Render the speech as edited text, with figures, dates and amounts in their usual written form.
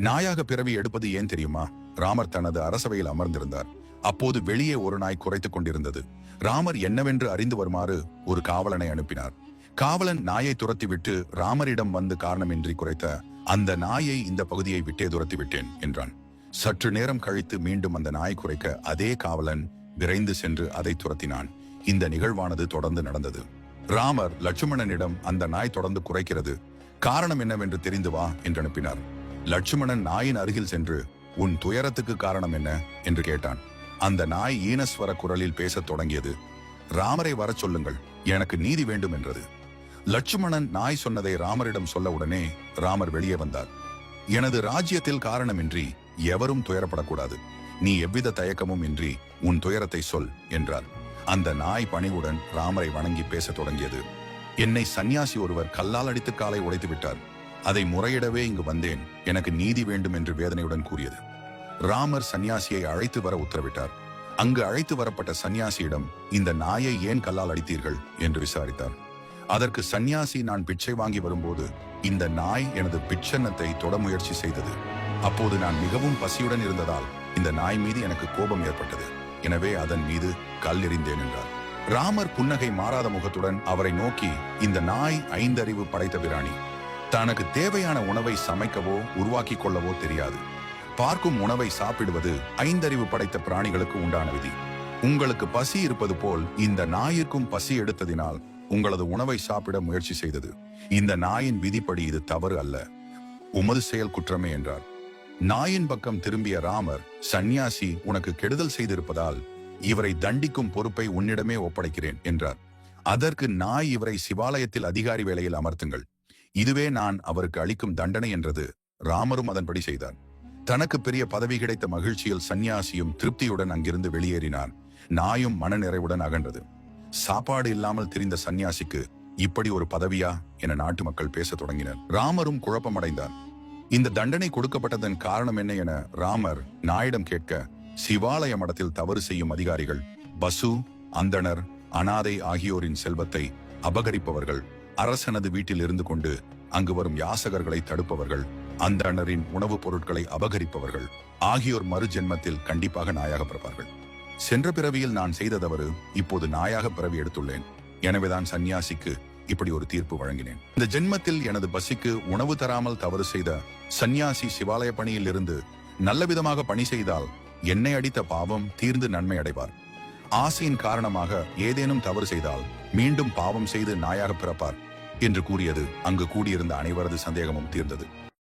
நாயாக பிறவி எடுப்பது ஏன் தெரியுமா? ராமர் தனது அரசவையில் அமர்ந்திருந்தார். அப்போது வெளியே ஒரு நாய் குறைத்துக் கொண்டிருந்தது. ராமர் என்னவென்று அறிந்து வருமாறு ஒரு காவலனை அனுப்பினார். காவலன் நாயை துரத்திவிட்டு ராமரிடம் வந்து காரணமின்றி குறைத்த அந்த நாயை இந்த பகுதியை விட்டே துரத்தி விட்டேன் என்றான். சற்று நேரம் கழித்து மீண்டும் அந்த நாய் குறைக்க அதே காவலன் விரைந்து சென்று அதை துரத்தினான். இந்த நிகழ்வானது தொடர்ந்து நடந்தது. ராமர் லட்சுமணனிடம் அந்த நாய் தொடர்ந்து குறைக்கிறது, காரணம் என்னவென்று தெரிந்து வா என்று அனுப்பினார். லட்சுமணன் நாயின் அருகில் சென்று உன் துயரத்துக்கு காரணம் என்ன என்று கேட்டான். அந்த நாய் ஈனஸ்வர குரலில் பேசத் தொடங்கியது. ராமரை வரச் சொல்லுங்கள், எனக்கு நீதி வேண்டும் என்றது. லட்சுமணன் நாய் சொன்னதை ராமரிடம் சொல்ல உடனே ராமர் வெளியே வந்தார். எனது ராஜ்யத்தில் காரணமின்றி எவரும் துயரப்படக்கூடாது. நீ எவ்வித தயக்கமும் இன்றி உன் துயரத்தை சொல் என்றார். அந்த நாய் பணிவுடன் ராமரை வணங்கி பேசத் தொடங்கியது. என்னை சந்நியாசி ஒருவர் கல்லால் அடித்து காலை உடைத்து விட்டார். அதை முறையிடவே இங்கு வந்தேன். எனக்கு நீதி வேண்டும் என்று வேதனையுடன் கூறியது. ராமர் சந்நியாசியை அழைத்து வர உத்தரவிட்டார். அங்கு அழைத்து வரப்பட்ட சந்நியாசியிடம் இந்த நாயை ஏன் கல்லால் அடித்தீர்கள் என்று விசாரித்தார். அதற்கு சந்நியாசி, நான் பிச்சை வாங்கி வரும்போது இந்த நாய் எனது பிச்சன்னத்தை தொட முயற்சி செய்தது. அப்போது நான் மிகவும் பசியுடன் இருந்ததால் இந்த நாய் மீது எனக்கு கோபம் ஏற்பட்டது. எனவே அதன் மீது கல் எறிந்தேன் என்றார். ராமர் புன்னகை மாறாத முகத்துடன் அவரை நோக்கி, இந்த நாய் 5 அறிவு படைத்த பிராணி. தனக்கு தேவையான உணவை சமைக்கவோ உருவாக்கி கொள்ளவோ தெரியாது. பார்க்கும் உணவை சாப்பிடுவது 5 அறிவு படைத்த பிராணிகளுக்கு உண்டான விதி. உங்களுக்கு பசி இருப்பது போல் இந்த நாயிற்கும் பசி எடுத்ததினால் உங்களது உணவை சாப்பிட முயற்சி செய்தது. இந்த நாயின் விதிப்படி இது தவறு அல்ல, உமது செயல் குற்றமே என்றார். நாயின் பக்கம் திரும்பிய ராமர், சந்நியாசி உனக்கு கெடுதல் செய்திருப்பதால் இவரை தண்டிக்கும் பொறுப்பை உன்னிடமே ஒப்படைக்கிறேன் என்றார். அதற்கு நாய், இவரை சிவாலயத்தில் அதிகாரி வேலையில் அமர்த்துங்கள், இதுவே நான் அவருக்கு அளிக்கும் தண்டனை என்றது. ராமரும் அதன்படி செய்தார். தனக்கு பெரிய பதவி கிடைத்த மகிழ்ச்சியில் சந்நியாசியும் திருப்தியுடன் அங்கிருந்து வெளியேறினார். நாயும் மனநிறைவுடன் அகன்றது. சாப்பாடு இல்லாமல் திரிந்த சந்நியாசிக்கு இப்படி ஒரு பதவியா என நாட்டு மக்கள் பேச தொடங்கினர். ராமரும் குழப்பமடைந்தார். இந்த தண்டனை கொடுக்கப்பட்டதன் காரணம் என்ன என ராமர் நாயிடம் கேட்க, சிவாலய மடத்தில் தவறு செய்யும் அதிகாரிகள், பசு, அந்தணர், அனாதை ஆகியோரின் செல்வத்தை அபகரிப்பவர்கள், அரசனது வீட்டில் இருந்து கொண்டு அங்கு வரும் யாசகர்களை தடுப்பவர்கள், அந்தணரின் உணவுப் பொருட்களை அபகரிப்பவர்கள் ஆகியோர் மறு ஜென்மத்தில் கண்டிப்பாக நாயாக பிறப்பார்கள். சென்ற பிறவியில் நான் செய்த தவறு இப்போது நாயாக பிறவி எடுத்துள்ளேன். எனவேதான் சந்நியாசிக்கு இப்படி ஒரு தீர்ப்பு வழங்கினேன். இந்த ஜென்மத்தில் எனது பசிக்கு உணவு தராமல் தவறு செய்த சந்நியாசி சிவாலய பணியில் இருந்து நல்ல விதமாக பணி செய்தால் என்னை அடித்த பாவம் தீர்ந்து நன்மை அடைவார். ஆசையின் காரணமாக ஏதேனும் தவறு செய்தால் மீண்டும் பாவம் செய்து நாயாக பிறப்பார் என்று கூறியது. அங்கு கூடியிருந்த அனைவரது சந்தேகமும் தீர்ந்தது.